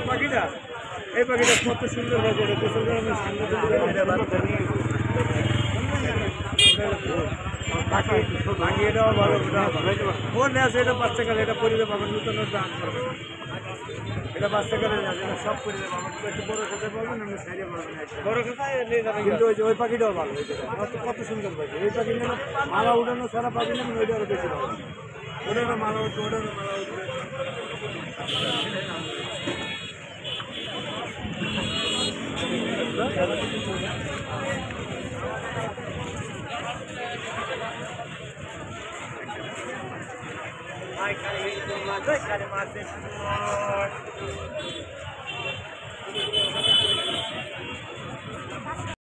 পাখিটা এই পাখিটা কত সুন্দর ভাবে গোসল করানো পাখি এটাও ভালো ফোন আছে এটা বাচ্চাকালে এটা পরিলে পাবেন নূতন দাম এটা বাচ্চাকালে এটা সব পরিলে পাবেন একটু বড় খেতে পারবেন আমি সাইডে পারবেন বড় খেতে নিয়ে যাবেন কিন্তু ওই পাখিটাও ভালো কত সুন্দর পাখি এই পাখি নিয়ে মালা উঠানো সারা পাখি নেবেন ওইটা আরো বেশি ভালো ওটারও মালা উঠবে ওটারও মালা উঠবে Ay, cari,